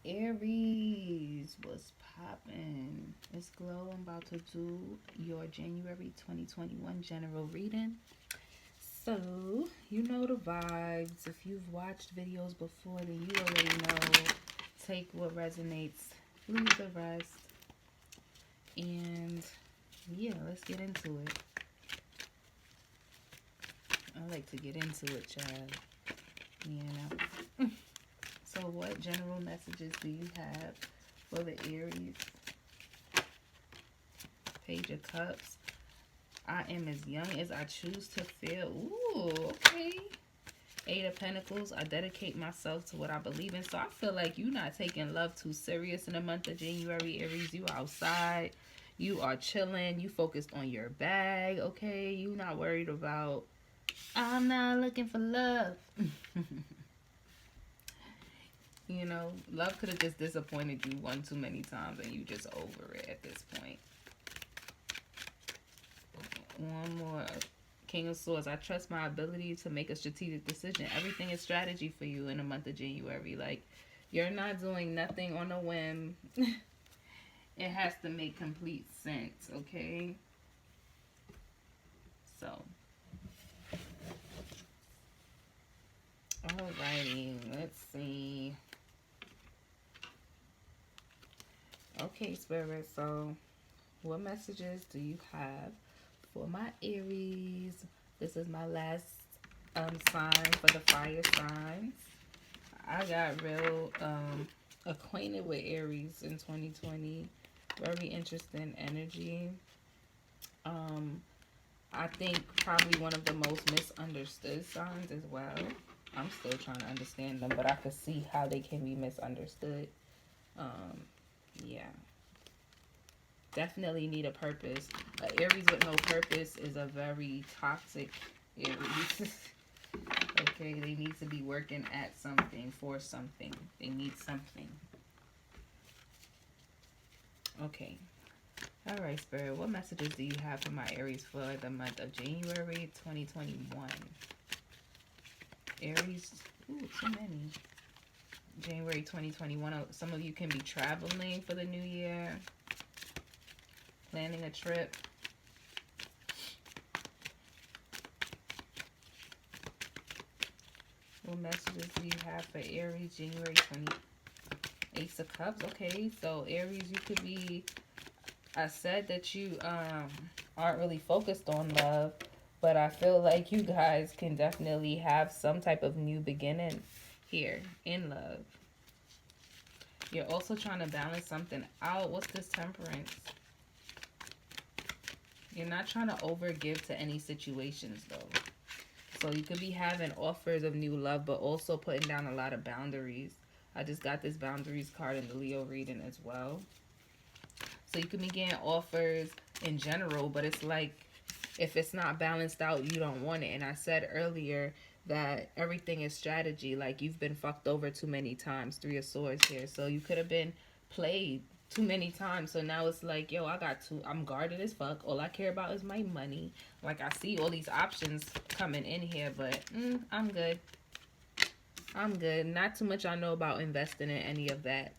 Aries, what's poppin'? It's Glow. I'm about to do your January 2021 general reading. So, you know the vibes. If you've watched videos before, then you already know. Take what resonates, leave the rest. And yeah, let's get into it. I like to get into it, child. You know. So, what general messages do you have for the Aries? Page of Cups. I am as young as I choose to feel. Ooh, okay. Eight of Pentacles. I dedicate myself to what I believe in. So I feel like you're not taking love too serious in the month of January, Aries. You outside. You are chilling. You focused on your bag, okay? You not worried about, I'm not looking for love. You know, love could have just disappointed you one too many times and you just over it at this point. One more. King of Swords. I trust my ability to make a strategic decision. Everything is strategy for you in the month of January. Like, you're not doing nothing on a whim. It has to make complete sense, okay? So, alrighty. Let's see. Okay, Spirit. So, what messages do you have for my Aries? This is my last sign for the fire signs. I got real acquainted with Aries in 2020. Very interesting energy. I think probably one of the most misunderstood signs as well. I'm still trying to understand them, but I could see how they can be misunderstood. Yeah. Definitely need a purpose. Aries with no purpose is a very toxic Aries. Okay, they need to be working at something, for something. They need something. Okay. All right, Spirit. What messages do you have for my Aries for the month of January 2021? Aries. Ooh, too many. January 2021. Some of you can be traveling for the new year. Planning a trip. What messages do you have for Aries January 20? Ace of Cups. Okay, so Aries, you could be, I said that you aren't really focused on love, but I feel like you guys can definitely have some type of new beginning here in love. You're also trying to balance something out. What's this? Temperance. You're not trying to overgive to any situations though. So you could be having offers of new love, but also putting down a lot of boundaries. I just got this boundaries card in the Leo reading as well. So you could be getting offers in general, but it's like if it's not balanced out, you don't want it. And I said earlier that everything is strategy. Like you've been fucked over too many times. Three of Swords here. So you could have been played too many times. So now it's like, yo, I'm guarded as fuck. All I care about is my money. Like I see all these options coming in here, but I'm good. I'm good. Not too much I know about investing in any of that.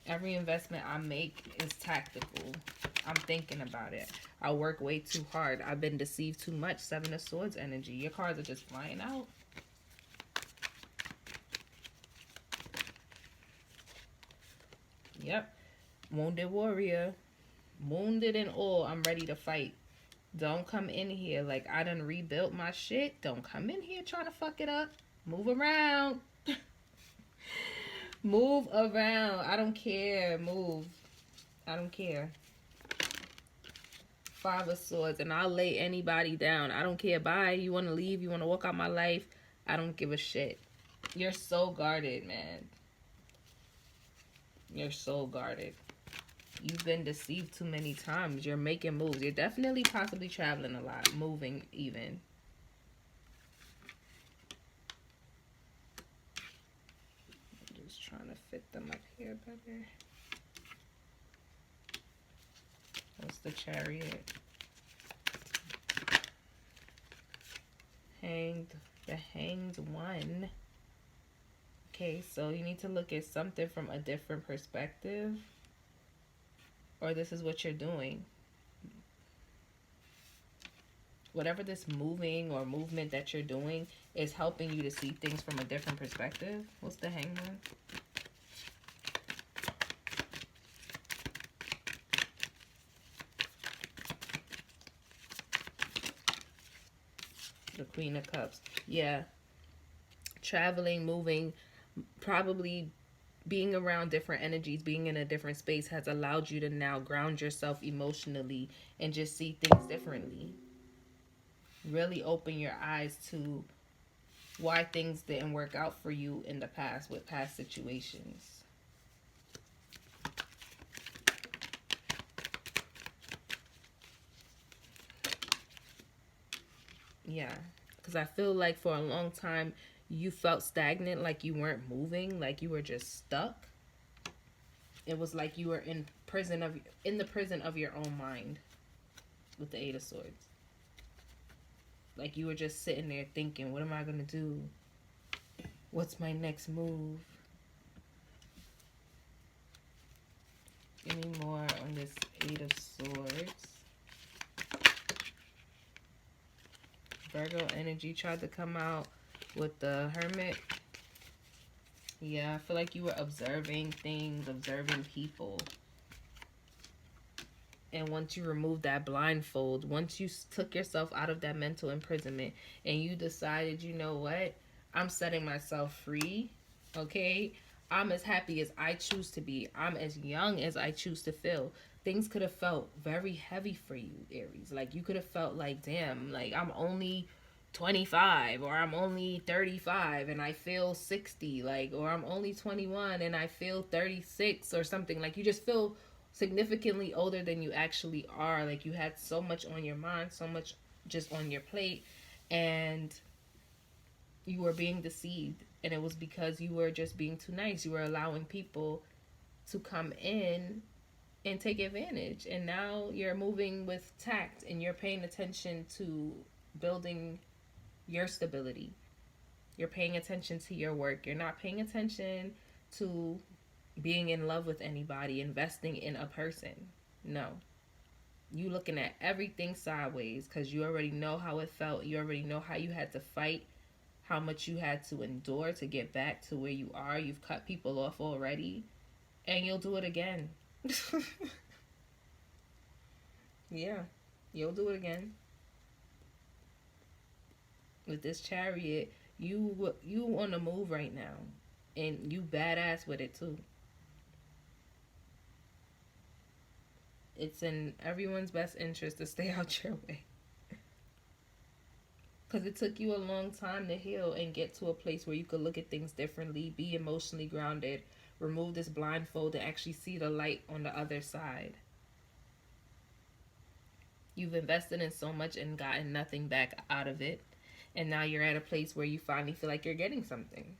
Every investment I make is tactical. I'm thinking about it. I work way too hard. I've been deceived too much. Seven of Swords energy. Your cards are just flying out. Yep. Wounded warrior. Wounded and all. I'm ready to fight. Don't come in here like I done rebuilt my shit. Don't come in here trying to fuck it up. Move around. Move around. I don't care. Move. I don't care. Five of Swords. And I'll lay anybody down. I don't care. Bye. You want to leave? You want to walk out my life? I don't give a shit. You're so guarded, man. You're so guarded. You've been deceived too many times. You're making moves. You're definitely possibly traveling a lot. Moving even. I'm just trying to fit them up here better. What's the Chariot? Hanged. The Hanged One. Okay, so you need to look at something from a different perspective, or this is what you're doing. Whatever this moving or movement that you're doing is helping you to see things from a different perspective. What's the Hangman? The Queen of Cups. Yeah. Traveling, moving, probably being around different energies, being in a different space has allowed you to now ground yourself emotionally and just see things differently. Really open your eyes to why things didn't work out for you in the past with past situations. Yeah. Because I feel like for a long time you felt stagnant, like you weren't moving, like you were just stuck. It was like you were in the prison of your own mind with the Eight of Swords. Like you were just sitting there thinking, what am I going to do? What's my next move? Give me more on this Eight of Swords. Virgo energy tried to come out with the Hermit. Yeah, I feel like you were observing things, observing people. And once you remove that blindfold, once you took yourself out of that mental imprisonment and you decided, you know what, I'm setting myself free, okay? I'm as happy as I choose to be. I'm as young as I choose to feel. Things could have felt very heavy for you, Aries. Like you could have felt like, damn, like I'm only 25 or I'm only 35 and I feel 60, like, or I'm only 21 and I feel 36 or something. Like you just feel significantly older than you actually are. Like you had so much on your mind, so much just on your plate, and you were being deceived. And it was because you were just being too nice. You were allowing people to come in and take advantage. And now you're moving with tact and you're paying attention to building your stability. You're paying attention to your work. You're not paying attention to being in love with anybody, investing in a person. No. You looking at everything sideways because you already know how it felt. You already know how you had to fight, how much you had to endure to get back to where you are. You've cut people off already, and you'll do it again. Yeah, you'll do it again. With this Chariot, you on the move right now, and you badass with it too. It's in everyone's best interest to stay out your way. Because it took you a long time to heal and get to a place where you could look at things differently, be emotionally grounded, remove this blindfold, and actually see the light on the other side. You've invested in so much and gotten nothing back out of it. And now you're at a place where you finally feel like you're getting something.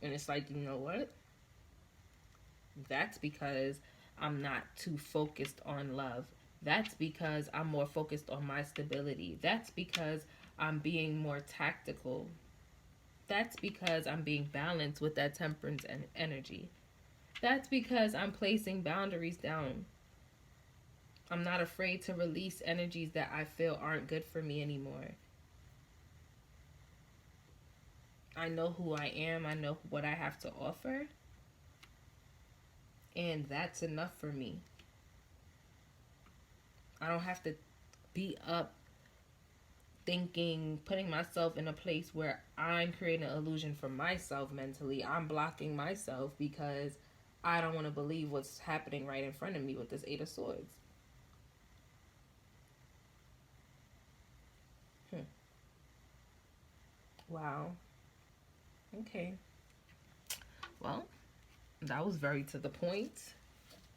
And it's like, you know what? That's because I'm not too focused on love. That's because I'm more focused on my stability. That's because I'm being more tactical. That's because I'm being balanced with that temperance and energy. That's because I'm placing boundaries down. I'm not afraid to release energies that I feel aren't good for me anymore. I know who I am. I know what I have to offer. And that's enough for me. I don't have to be up thinking, putting myself in a place where I'm creating an illusion for myself mentally. I'm blocking myself because I don't want to believe what's happening right in front of me with this Eight of Swords. Wow. Okay. Well, that was very to the point.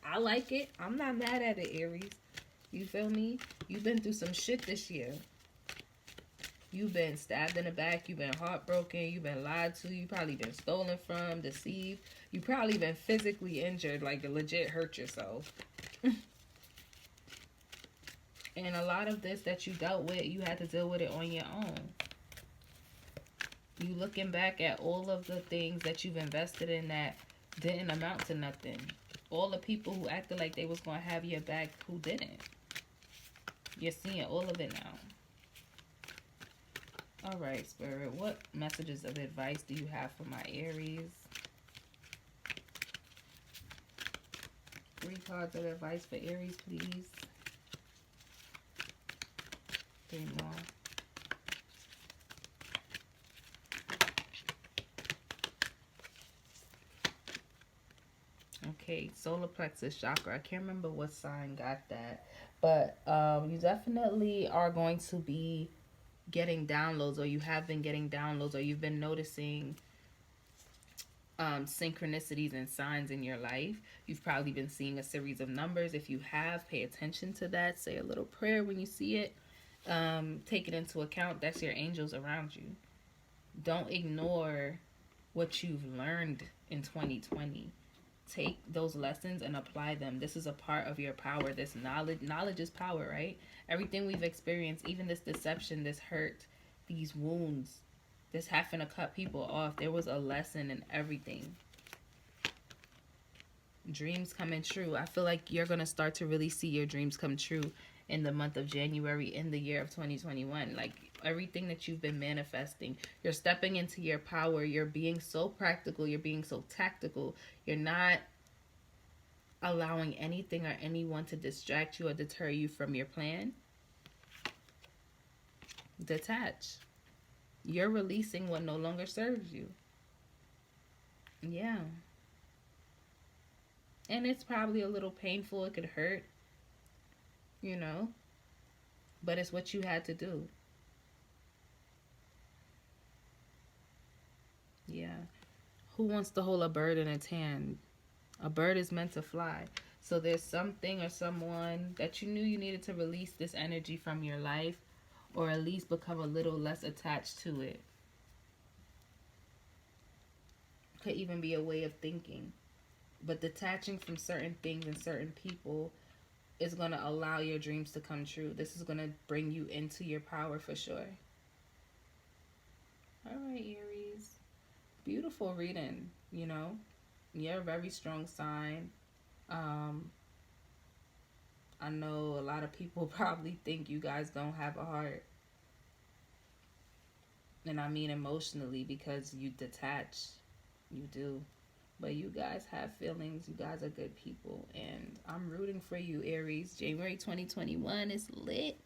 I like it. I'm not mad at it, Aries. You feel me? You've been through some shit this year. You've been stabbed in the back. You've been heartbroken. You've been lied to. You've probably been stolen from, deceived. You've probably been physically injured, like legit hurt yourself. And a lot of this that you dealt with, you had to deal with it on your own. You looking back at all of the things that you've invested in that didn't amount to nothing. All the people who acted like they was going to have your back who didn't. You're seeing all of it now. All right, Spirit. What messages of advice do you have for my Aries? 3 cards of advice for Aries, please. 3 more. Okay, solar plexus chakra. I can't remember what sign got that. But you definitely are going to be getting downloads, or you have been getting downloads, or you've been noticing synchronicities and signs in your life. You've probably been seeing a series of numbers. If you have, pay attention to that. Say a little prayer when you see it. Take it into account. That's your angels around you. Don't ignore what you've learned in 2020. Take those lessons and apply them. This is a part of your power. This knowledge is power, right? Everything we've experienced, even this deception, this hurt, these wounds, this having to cut people off, there was a lesson in everything. Dreams coming true. I feel like you're going to start to really see your dreams come true in the month of January, in the year of 2021. Like everything that you've been manifesting, you're stepping into your power. You're being so practical. You're being so tactical. You're not allowing anything or anyone to distract you or deter you from your plan. Detach. You're releasing what no longer serves you. Yeah. And it's probably a little painful. It could hurt, you know, but it's what you had to do. Yeah. Who wants to hold a bird in its hand? A bird is meant to fly. So there's something or someone that you knew you needed to release this energy from your life, or at least become a little less attached to it. Could even be a way of thinking. But detaching from certain things and certain people is going to allow your dreams to come true. This is going to bring you into your power for sure. All right, Aries. Beautiful reading, you know. You're a very strong sign. Um, I know a lot of people probably think you guys don't have a heart. And I mean emotionally, because you detach. You do. But you guys have feelings. You guys are good people. And I'm rooting for you, Aries. January 2021 is lit.